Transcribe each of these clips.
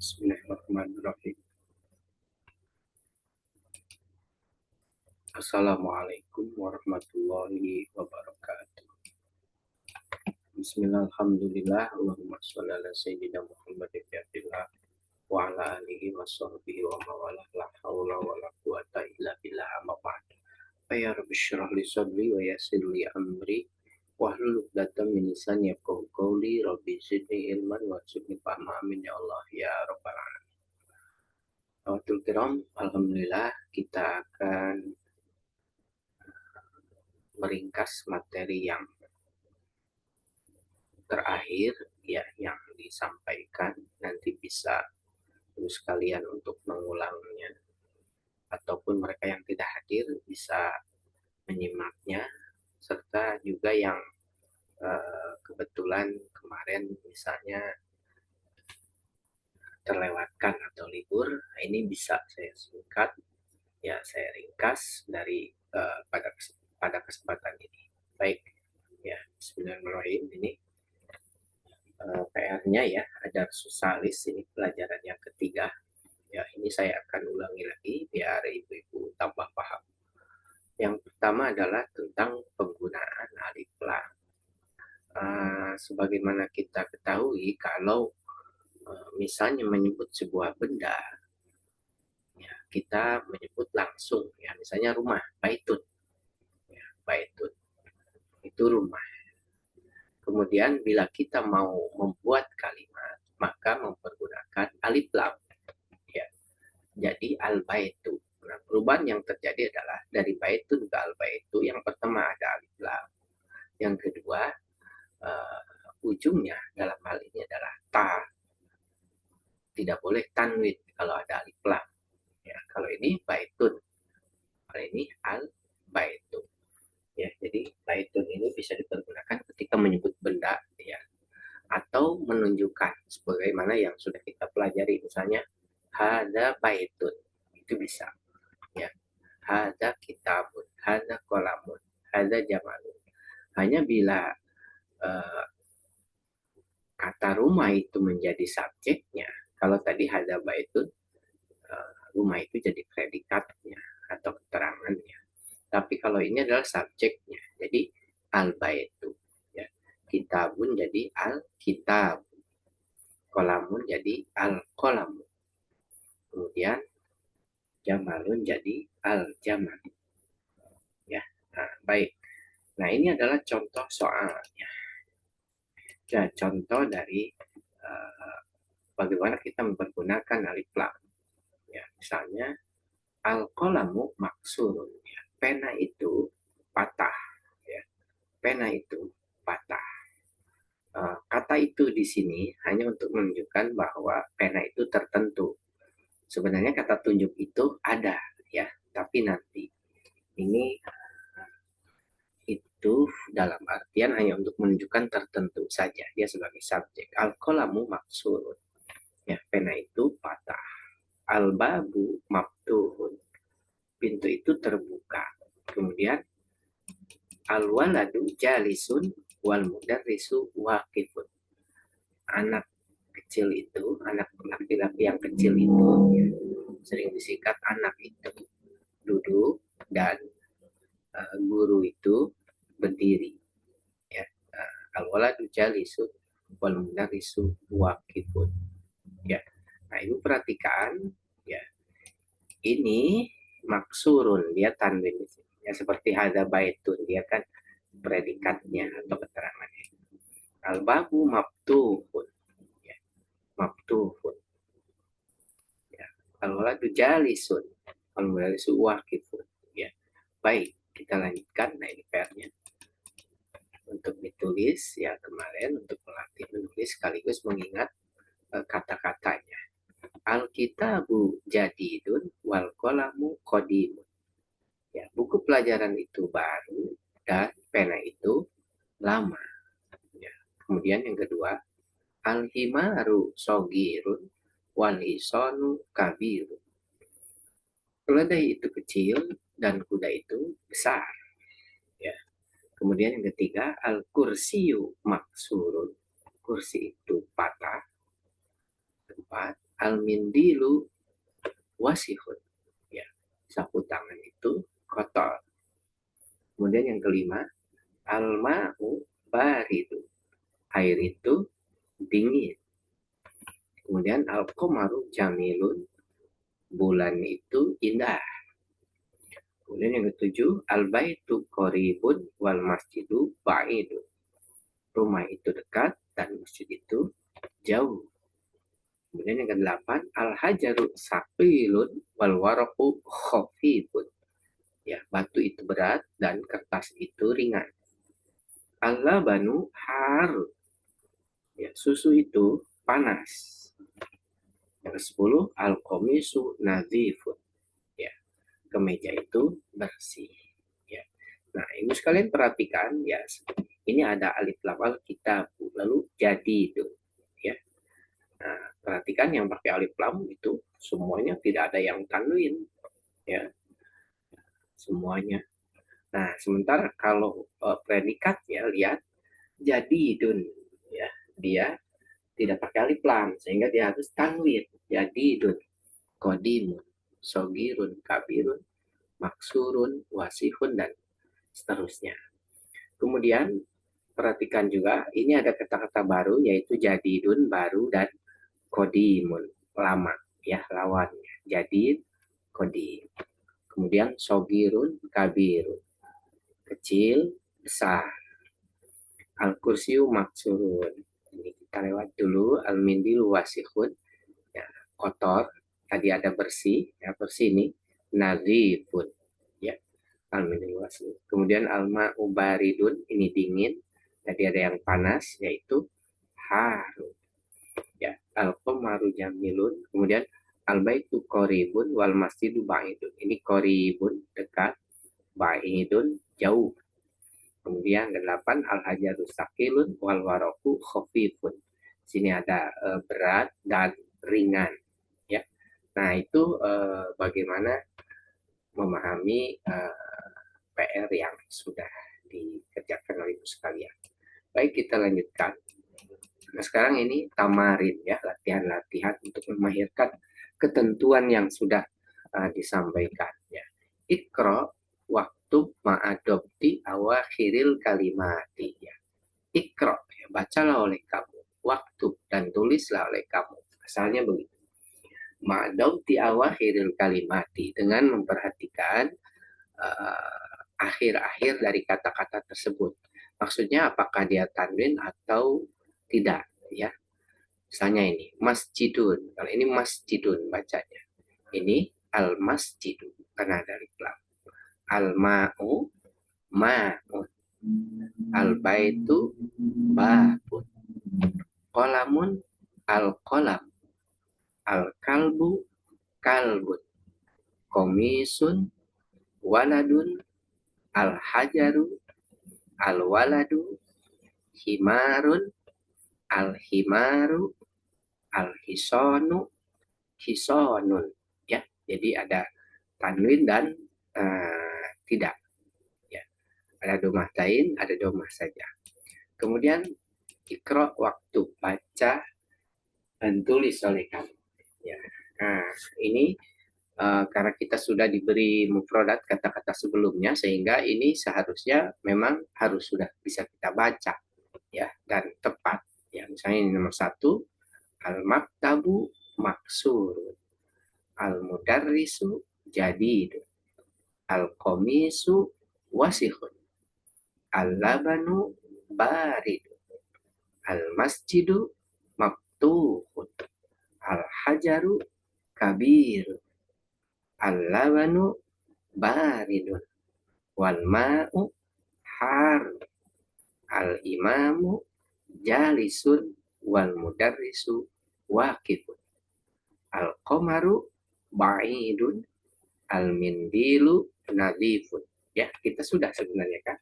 Bismillahirrahmanirrahim. Assalamualaikum warahmatullahi wabarakatuh. Bismillah, alhamdulillah, Allahumma sholli ala sayyidina Muhammad ibn Abdillah wa ala alihi wa sahbihi wa mawalah, la hawla wa la quwata illa billah, amma ba'd. Ya Rabbi syrah li sadri wa yassir li amri wahlul 'uqdatam min lisani yafqahu qawli, rabbi zidni ilman wa zidni fahma, amin ya Allah ya rabbal alamin. Kiram, alhamdulillah kita akan meringkas materi yang terakhir ya, yang disampaikan. Nanti bisa terus kalian untuk mengulangnya, ataupun mereka yang tidak hadir bisa menyimaknya, serta juga yang kebetulan kemarin misalnya terlewatkan atau libur, ini bisa saya singkat ya, saya ringkas dari pada kesempatan ini. Baik ya, Bismillahirrahmanirrahim. Ini PR-nya ya, ada susalis, ini pelajaran yang ketiga. Ya, ini saya akan ulangi lagi biar ibu-ibu tambah paham. Yang pertama adalah tentang penggunaan alif lam. Sebagaimana kita ketahui, kalau misalnya menyebut sebuah benda, ya, kita menyebut langsung, ya, misalnya rumah, baitun, ya, baitun, itu rumah. Kemudian bila kita mau membuat kalimat, maka mempergunakan alif lam. Ya. Jadi al-baitu. Nah, perubahan yang terjadi adalah dari baitun ke al-baitu. Yang pertama ada alif lam. Yang kedua, ujungnya dalam hal ini adalah ta. Tidak boleh tanwin kalau ada alif lam. Ya, kalau ini baitun. Kalau ini al-baitu. Ya, jadi baitun ini bisa dipergunakan ketika menyebut benda, ya, atau menunjukkan sebagaimana yang sudah kita pelajari, misalnya hada baitun, itu bisa, ya, hada kitabun, hada kolamun, hada jamalun. Hanya bila kata rumah itu menjadi subjeknya, kalau tadi hada baitun, rumah itu jadi predikatnya atau keterangannya. Tapi kalau ini adalah subjeknya, jadi al-baitu, ya. Kitabun jadi al-kitab, kolamun jadi al-kolamun, kemudian jamalun jadi al-jamal, ya. Nah, baik. Nah, ini adalah contoh soalnya. Ya, contoh dari bagaimana kita mempergunakan alif lam. Ya, misalnya al-qalamu maksurun, ya. Pena itu patah, ya. Pena itu patah. Kata itu di sini hanya untuk menunjukkan bahwa pena itu tertentu. Sebenarnya kata tunjuk itu ada, ya, tapi nanti ini itu dalam artian hanya untuk menunjukkan tertentu saja, dia sebagai subjek. Al-qalamu maksurun, ya, pena itu patah. Al-babu maftuhun, pintu itu terbuka. Kemudian al-waladu jalisun wal mudarrisu waqifun, anak kecil itu, anak laki-laki yang kecil itu, ya, sering disingkat anak itu, duduk, dan guru itu berdiri, ya. Al-waladu jalisun wal mudarrisu waqifun, ya. Nah, ibu perhatikan, ya, ini maksurun, dia tanwin, ya, seperti hadza baitun, dia kan predikatnya atau keterangannya. Al-babu maftuhun, ya, maftuhun, ya. Al-waladu jalisun wal mudarrisu waqifun, ya. Baik, kita lanjutkan. Nah, ini PR-nya untuk ditulis, ya, kemarin untuk melatih menulis sekaligus mengingat kata-katanya. Al-kitabu jadidun wal qalamu qadimun, ya, buku pelajaran itu baru dan pena itu lama, ya. Kemudian yang kedua, al-himaru sogirun wal hisanu kabirun, keledai itu kecil dan kuda itu besar, ya. Kemudian yang ketiga, al-kursiyu maksurun, kursi itu patah. Keempat, Al-mindilu wasihun. Ya, sapu tangan itu kotor. Kemudian yang kelima, al-ma'u baridu. Air itu dingin. Kemudian al-qamaru jamilun. Bulan itu indah. Kemudian yang ketujuh, al-baitu qaribun wal masjidu ba'idun. Rumah itu dekat dan masjid itu jauh. Kemudian yang kedelapan, al-hajaru saqilun wal waraku khafifun. Ya, batu itu berat dan kertas itu ringan. Al-labanu har. Ya, susu itu panas. Yang ke-10, al-qamisu nadhifun. Ya, kemeja itu bersih. Ya. Nah, ibu sekalian perhatikan ya, ini ada alif lam al-kitab, lalu jadi itu. Ya. Nah, perhatikan yang pakai alif lam itu semuanya tidak ada yang tanwin, ya, semuanya. Nah, sementara kalau predikat ya, lihat jadidun, ya, dia tidak pakai alif lam sehingga dia harus tanwin. Jadidun, qadimun, sogirun, kabirun, maksurun, wasihun, dan seterusnya. Kemudian perhatikan juga ini ada kata-kata baru yaitu jadidun, baru, dan qadimun, lama, ya, lawannya. Jadid, qadim. Kemudian sogirun, kabirun, kecil, besar. Al-kursiyu maksurun. Ini kita lewat dulu. Al-mindilu wasihun, ya, kotor. Tadi ada bersih, ya, bersih ini nadhifun, ya, al-mindilu wasihun. Kemudian al-ma'u baridun, ini dingin. Tadi ada yang panas, yaitu harun. Ya, al-qamaru jamilun. Kemudian al-baitu qaribun wal masjidu ba'idun. Ini qaribun dekat, ba'idun jauh. Kemudian 8, al-hajaru sakilun wal waraku khafifun. Sini ada berat dan ringan, ya. Nah, itu bagaimana memahami PR yang sudah dikerjakan oleh ibu sekalian. Baik, kita lanjutkan. Nah, sekarang ini tamarin, ya, latihan-latihan untuk memahirkan ketentuan yang sudah disampaikan, ya. Ikra waktu ma'adopti awakhiril kalimati, ya. Ikra, ya, bacalah oleh kamu. Waktu, dan tulislah oleh kamu. Asalnya begitu. Ma'adopti awakhiril kalimati, dengan memperhatikan akhir-akhir dari kata-kata tersebut. Maksudnya apakah dia tanwin atau tidak, ya. Misalnya ini masjidun, kalau ini masjidun bacanya. Ini al-masjidu karena dari lam. Al-ma'u ma'un. Al-baitu babun. Qalamun al-qalam. Al-kalbu kalbun. Komisun waladun. Al-hajaru al-waladu. Himarun al-himaru. Al-hisonu hisonun, ya. Jadi ada tanwin dan tidak, ya. Ada domah tain, ada domah saja. Kemudian ikra waktu, baca dan tulis oleh kamu, ya. Nah, ini karena kita sudah diberi mufradat kata-kata sebelumnya, sehingga ini seharusnya memang harus sudah bisa kita baca, ya, dan tepat, ya. Misalnya ini nomor 1, al-maktabu maksur, al-mudarrisu jadid, al-qamisu wasihun, al-labanu barid, al-masjidu maktuhun, al-hajaru kabir, al-labanu baridun, wal ma'u har, al-imamu jalisun, wal mudarrisu waqifun, al-qamaru ba'idun, al-mindilu nadhifun. Ya, kita sudah sebenarnya kan.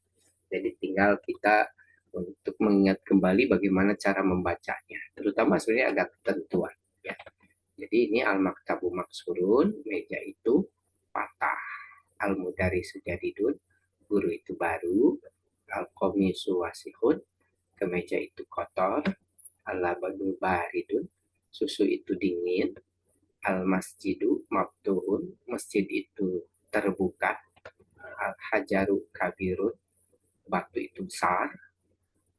Jadi tinggal kita untuk mengingat kembali bagaimana cara membacanya. Terutama sebenarnya ada ketentuan, ya. Jadi ini al-maktabu maksurun, meja itu patah. Al-mudarisu jadidun, guru itu baru. Al-qamisu wasihun, kemeja itu kotor. Al-labanu baridun, susu itu dingin. Al-masjidu maftuhun, masjid itu terbuka. Al-hajaru kabirun, batu itu besar.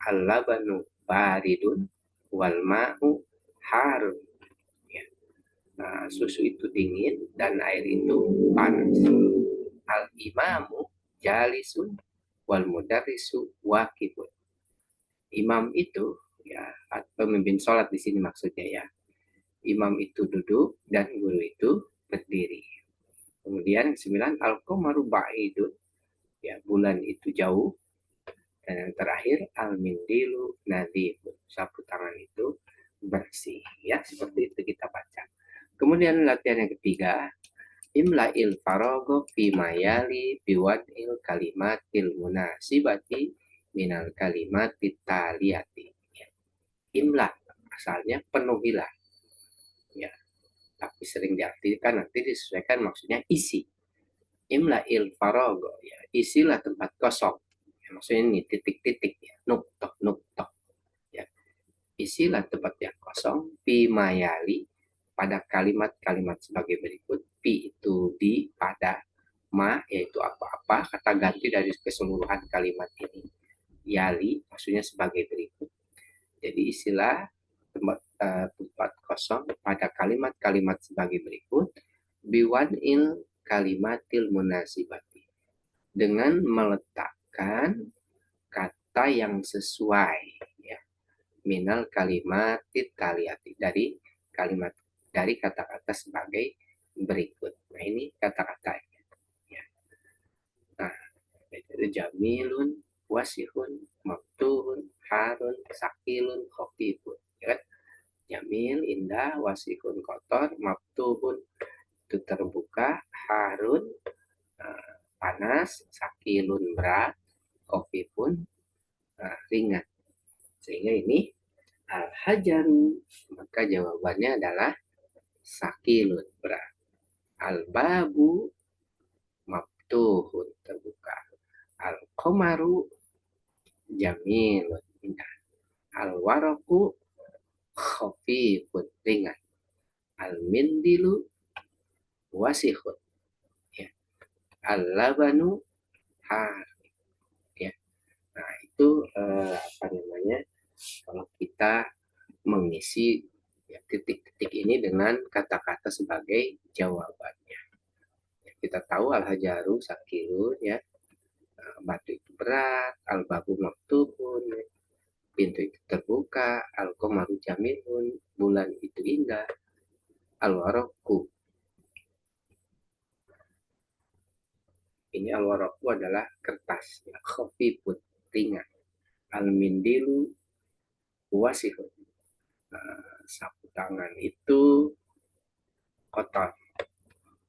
Al-labanu baridun, wal ma'u harun. Ya. Susu itu dingin dan air itu panas. Al-imamu jalisun, wal mudarrisu waqifun. Imam itu ya pemimpin sholat di sini maksudnya ya. Imam itu duduk dan guru itu berdiri. Kemudian 9 al-qamaru ba'idun, ya bulan itu jauh. Dan yang terakhir al-mindilu nadhifun, sapu tangan itu bersih. Ya, seperti itu kita baca. Kemudian latihan yang ketiga, imla'il farogo fi mayali biwad'il kalimatil munasibati minal kalimatit taliyati. Ya. Imla asalnya penuhilah. Ya, tapi sering diartikan nanti disesuaikan maksudnya isi. Imla'il farogo, ya, isilah tempat kosong. Ya, maksudnya ini titik-titik ya, nuktoh, nuktoh. Ya. Isilah tempat yang kosong, pi mayali, pada kalimat-kalimat sebagai berikut. Pi itu di, pada, ma yaitu apa-apa, kata ganti dari keseluruhan kalimat ini. Yali maksudnya sebagai berikut. Jadi isilah tempat kosong pada kalimat-kalimat sebagai berikut. Biwanil kalimatil munasibati, dengan meletakkan kata yang sesuai ya, minal kalimatit taliyati, dari kalimat, dari kata-kata sebagai berikut. Nah ini kata-katanya ya. Nah itu jamilun, wasihun, maktuhun, harun, sakilun, khofifun ya kan? Jamil indah, wasihun kotor, maktuhun itu terbuka, harun panas, sakilun berat, kopi pun ringan. Sehingga ini al-hajaru, maka jawabannya adalah sakilun berat. Al-babu maftuhun terbuka. Al-qamaru jamilun indah. Al-waraku khafifun ringan. Al-mindilu wasihun. Ya. Al-labanu har. Ya. Nah itu apa namanya, kalau kita mengisi ya, titik-titik ini dengan kata-kata sebagai jawabannya. Ya, kita tahu al-hajaru sakilun ya, batu itu berat, al-babu maktubun, pintu itu terbuka, al-qamaru jamilun, bulan itu indah, al-waraku. Ini al-waraku adalah kertas, ya, khafifun ringan, al-mindilu wasihun, sapu tangan itu kotor,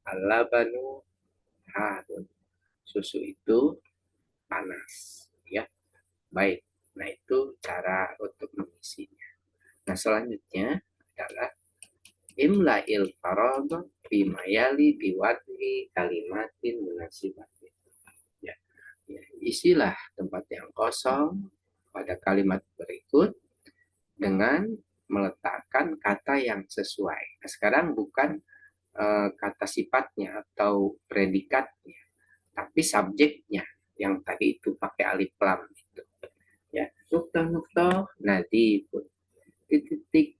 al-labanu harun, susu itu panas ya. Baik, nah itu cara untuk mengisinya. Nah selanjutnya adalah imla'il farad fi mayali biwad'i kalimatin munasibatin ya. Ya, isilah tempat yang kosong pada kalimat berikut dengan meletakkan kata yang sesuai. Nah, sekarang bukan kata sifatnya atau predikatnya, tapi subjeknya yang tadi itu pakai alif lam gitu. Ya, nuktoh nadi pun titik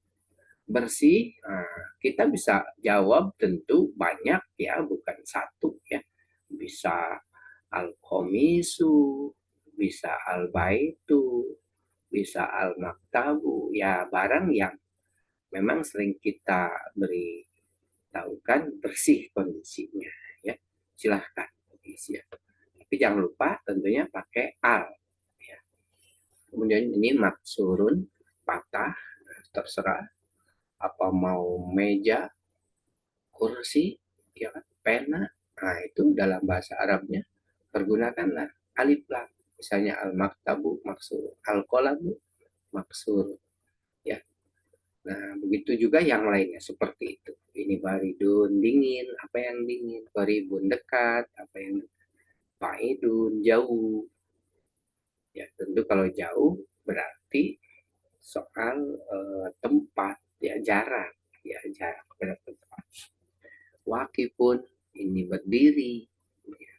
bersih. Nah, kita bisa jawab tentu banyak ya, bukan satu ya. Bisa al-komisu, bisa al-baitu, bisa al-maktabu, ya barang yang memang sering kita beri tahu kan bersih kondisinya ya. Silahkan isi ya. Tapi jangan lupa tentunya pakai al ya. Kemudian ini maksurun patah, terserah apa mau meja, kursi, ya kan, pena. Nah itu dalam bahasa Arabnya pergunakanlah alif lam. Misalnya al-maktabu maksur, al-qalamu maksur ya. Nah, begitu juga yang lainnya seperti itu. Ini baridun dingin, apa yang dingin? Baribun dekat, apa yang baidun jauh. Ya, tentu kalau jauh berarti soal tempat ya, jarak. ya jarak pada tempat. Waqifun ini berdiri, ya.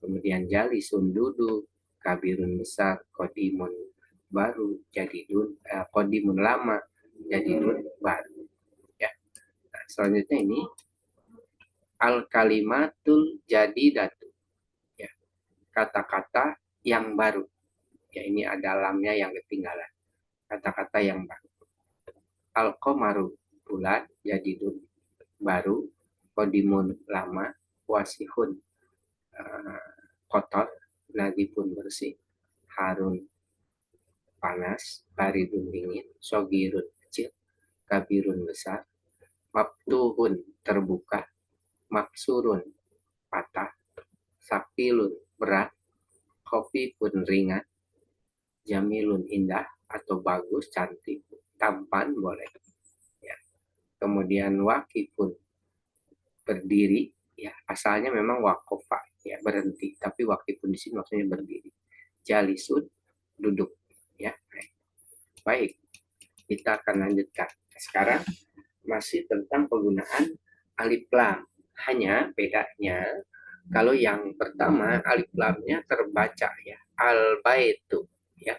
Kemudian jalisun duduk, kabirun besar, qadimun baru, jadidun qadimun lama, jadidun baru. Ya. Nah, selanjutnya ini al kalimatul jadidatu, ya. Kata-kata yang baru. Ya, ini ada lamnya yang ketinggalan. Kata-kata yang baru. Al qamaru bulan, jadidun baru, qadimun lama, wasihun kotor, nadifun bersih, harun panas, baridun dingin, sogirun kecil, kabirun besar, maftuhun terbuka, maksurun patah, sakilun berat, khafifun ringan, jamilun indah atau bagus, cantik, tampan boleh. Ya. Kemudian wakifun berdiri, ya asalnya memang wakofa, ya berhenti, tapi wakifun di sini maksudnya berdiri. Jalisun duduk, ya. Baik, kita akan lanjutkan. Sekarang masih tentang penggunaan alif lam. Hanya bedanya kalau yang pertama alif lamnya terbaca, ya, al baitu, ya.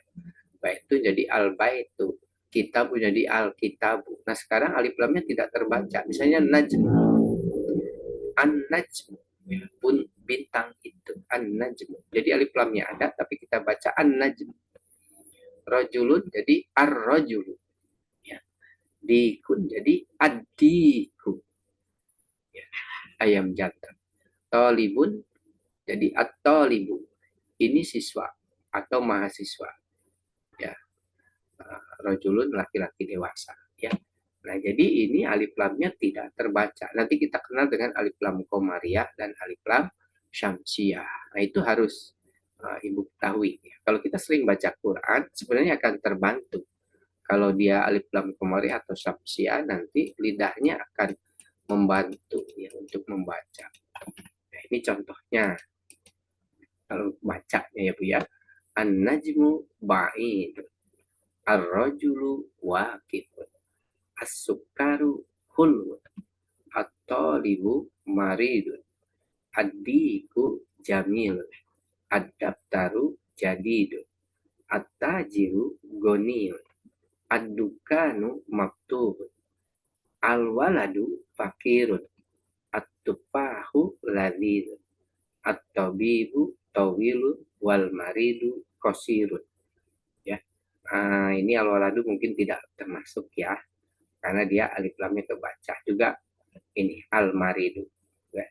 Baitu jadi al baitu, kitabu jadi al kitabu. Nah, sekarang alif lamnya tidak terbaca. Misalnya najm, an najm, ya, pun bintang itu an najm. Jadi alif lamnya ada tapi kita baca an najm. Rajulun jadi ar-rajulu, ya. Dikun jadi ad-diku, ya. Ayam jantan. Tolibun jadi at-tolibu. Ini siswa atau mahasiswa, ya. Rajulun laki-laki dewasa, ya. Nah, jadi ini alif lamnya tidak terbaca. Nanti kita kenal dengan alif lam komariah dan alif lam syamsiah. Nah, itu harus Ibu ketahui. Ya. Kalau kita sering baca Quran, sebenarnya akan terbantu. Kalau dia alif lam komariah atau syamsiah, nanti lidahnya akan membantu, ya, untuk membaca. Nah, ini contohnya. Kalau bacanya, ya Bu, ya. An-najmu ba'id, ar-rajulu waqif, as-sukaru hulwun, at-talibu maridun, ad-diku jamil, ad-daftaru jadidun, at-tajiru goniyun, ad-dukanu maktubun, al-waladu fakirun, at-tufahu ladhidun, at-tabibu tawilun, wal maridu kosirun. Ya. Ini al-waladu mungkin tidak termasuk, ya, karena dia alif lamnya kebaca. Juga ini al-maridu, ya.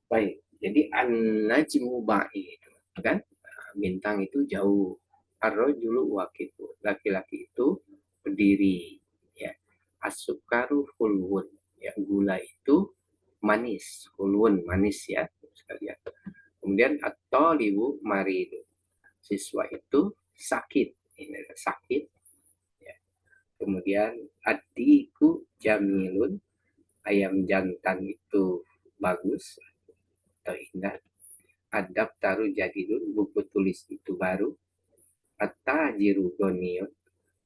Baik, jadi an-najmu ba'id, kan? Bintang itu jauh. Ar-rajulu waqifu, laki-laki itu berdiri, ya. As-sukaru hulwun, ya, gula itu manis, hulwun manis, ya, sekalian. Kemudian at-talibu maridu, siswa itu sakit, ini sakit, ya. Kemudian ad-diku jamilun, ayam jantan itu bagus atau indah. Ad-daftaru jadidun, buku tulis itu baru. At-tajiru goniyun,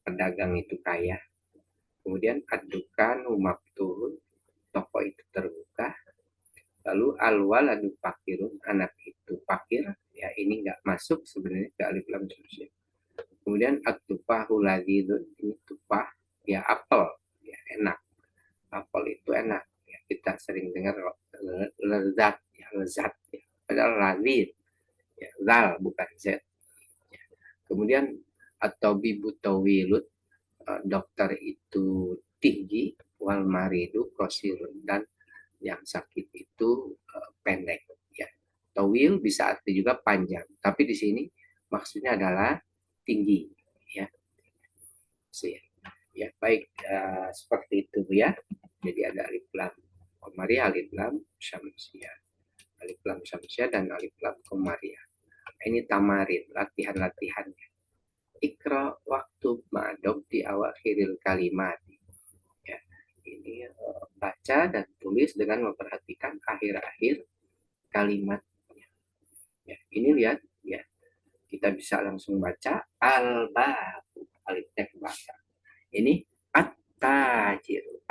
pedagang itu kaya. Kemudian ad-dukanu maftuhun, toko itu terbuka. Lalu al-waladu fakirun, anak itu fakir, ya, ini nggak masuk sebenarnya ke alif lam syamsiah. Kemudian at-tufahu ladhidun, ini tufah, ya apel, ya enak. Apel itu enak, ya, kita sering dengar lezat, ya lezat, ya. Padahal ladhid, ya, zal bukan z. Ya. Kemudian atau bibu tawilut, dokter itu tinggi, wal maridu kosirun, dan yang sakit itu pendek, ya. Tawil bisa arti juga panjang, tapi di sini maksudnya adalah tinggi, ya. Ya, baik, seperti itu, ya. Jadi ada alif lam komariah, alif lam syamsiah, alif lam syamsiah dan alif lam komariah. Ini tamarin, latihan-latihannya. Ikra waktu ma'adob di awakhiril kalimat. Ya, ini baca dan tulis dengan memperhatikan akhir-akhir kalimatnya. Ya, ini lihat, ya, kita bisa langsung baca al-babu, alifnya kebaca. Ini at-tajiru,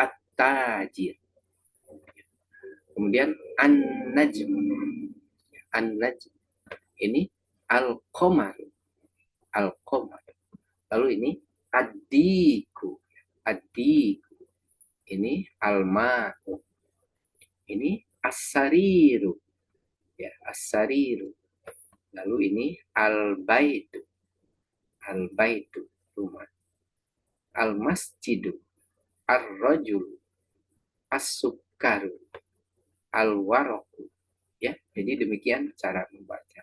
An-najm. An-najm. Ini al-qamar. Al-qamar. Lalu ini ad-diku. Ad-diku. Ini al-ma'u. Ini as-sariru. Ya, as-sariru. Lalu ini al-baitu. Al-baitu, rumah. Al-masjidu. Ar-rajulu. As-sukkaru. Al-waraku. Ya, jadi demikian cara membaca.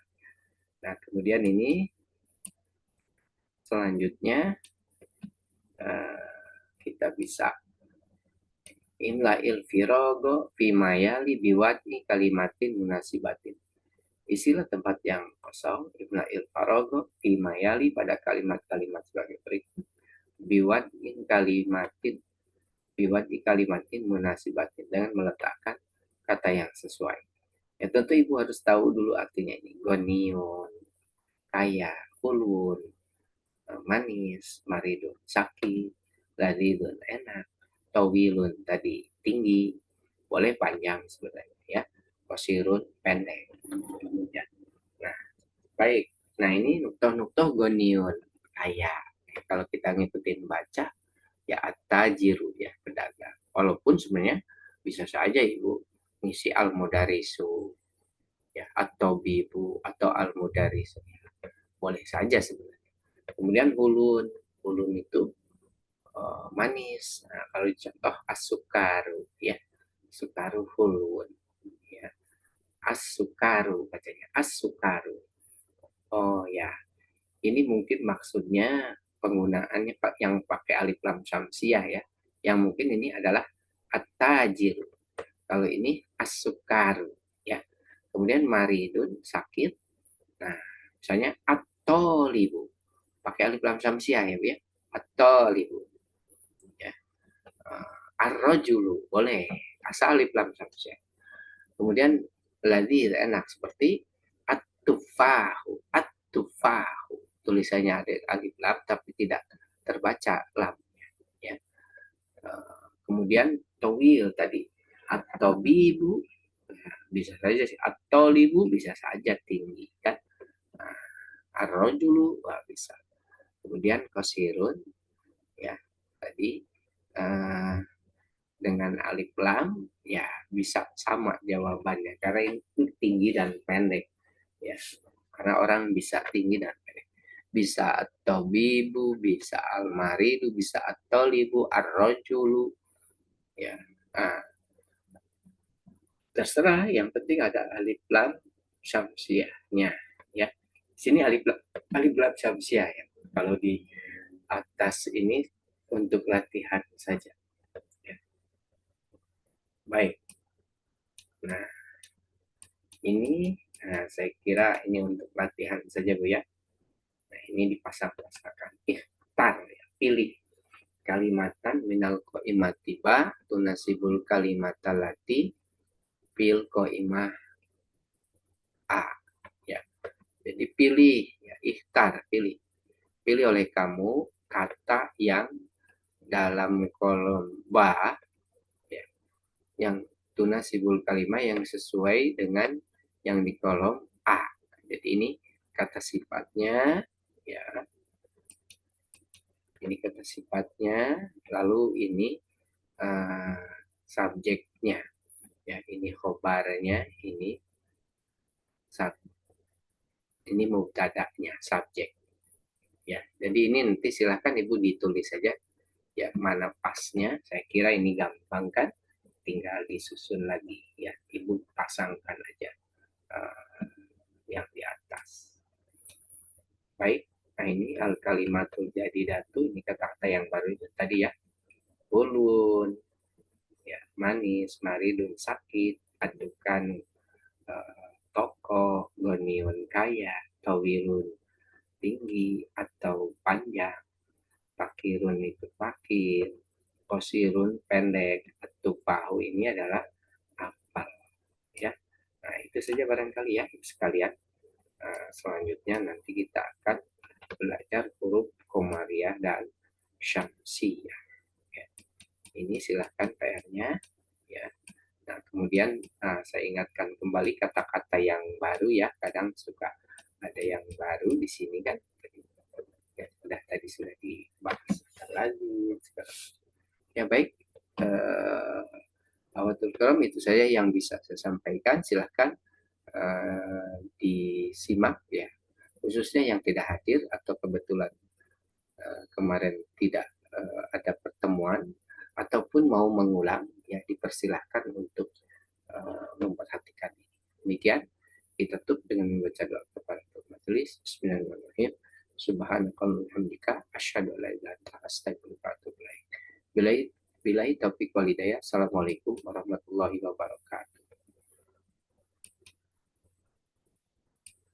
Nah, kemudian ini selanjutnya kita bisa imla'il firogo fimayali biwadni kalimatin munasibatin. Isilah tempat yang kosong, imla'il farogo fimayali pada kalimat-kalimat sebagai berikut. Biwadni kalimatin munasibatin, dengan meletakkan kata yang sesuai. Ya tentu ibu harus tahu dulu artinya ini. Goniun, kaya, hulun, manis, maridun, sakit, ladidun, enak, tawilun tadi tinggi, boleh panjang sebenarnya ya. Qasirun pendek. Ya. Nah, baik. Nah, ini nuktoh-nuktoh goniun, kaya. Kalau kita ngikutin baca ya at-tajiru ya, pedagang. Walaupun sebenarnya bisa saja ibu ngisi al-mudarisu ya, atau bibu atau al-mudarisu. Boleh saja sebenarnya. Kemudian hulun, hulun itu manis. Nah, kalau contoh as-sukaru ya, sukaru hulun ya. As-sukaru bacanya, as-sukaru. Oh ya, ini mungkin maksudnya penggunaannya yang pakai alif lam syamsiah ya. Yang mungkin ini adalah at-tajir. Kalau ini as-sukaru ya. Kemudian maridun sakit. Nah, misalnya at-tolibu. Pakai alif lam syamsiah ya, Bu ya. At-tolibu. Ya. Ar-rajulu boleh asal alif lam syamsiah. Kemudian ladzir enak seperti at-tufahu. At-tufahu. Tulisannya ada alif lam tapi tidak terbaca lamnya ya. Kemudian tawil tadi atau bibu bisa saja sih, atau libu bisa saja tinggi kan. Ar-rajulu bisa. Kemudian qasirun ya tadi dengan alif lam ya bisa sama jawabannya karena ini tinggi dan pendek ya. Karena orang bisa tinggi dan pendek. Bisa atau bibu, bisa almaridu, bisa atau libu, ar-rajulu ya. Nah, terserah, yang penting ada alif lam syamsiahnya ya. Sini alif lam syamsiah ya. Kalau di atas ini untuk latihan saja ya. Baik. Nah, ini saya kira ini untuk latihan saja Bu ya. Nah, ini dipasang-pasangkan. Ikhtar ya, pilih kalimatan minal qaimati ba tunasibul kalimatalati fil qaimah A ya. Jadi pilih ya, ikhtar, pilih oleh kamu kata yang dalam kolom ba ya, yang tunasibul kalimah yang sesuai dengan yang di kolom A. Jadi ini kata sifatnya ya. Ini kata sifatnya, lalu ini subjeknya. Ya, ini khobarnya, ini mubtada'nya, subjek. Ya, jadi ini nanti silahkan Ibu ditulis saja ya mana pasnya. Saya kira ini gampang kan, tinggal disusun lagi ya. Ibu pasangkan aja yang di atas. Baik, nah ini al-kalimatul jadidatu, ini kata-kata yang baru itu tadi ya. Ulun, ya, manis, maridun, sakit, adukan, tokoh, goniun, kaya, tawilun, tinggi atau panjang, fakirun itu fakir, kosirun pendek, atupahu ini adalah apal ya. Nah, itu saja barangkali ya sekalian. Selanjutnya nanti kita akan belajar huruf komariah dan syamsiyah ya. Ini silahkan PR-nya ya. Nah, kemudian saya ingatkan kembali kata-kata yang baru ya, kadang suka ada yang baru di sini kan. Ya, sudah dibahas lagi. Ya baik, Awatul Karam itu saja yang bisa saya sampaikan. Silahkan disimak ya, khususnya yang tidak hadir atau kebetulan kemarin tidak ada pertemuan ataupun mau mengulang, ya dipersilahkan untuk memperhatikan ini. Demikian kita tutup dengan membaca doa kepada majelis. Bismillahirrahmanirrahim. Subhanakallahumma wa bihamdika asyhadu an la ilaha illa anta astaghfiruka wa atubu ilaik. Billahi taufiq wal hidayah. Assalamualaikum warahmatullahi wabarakatuh.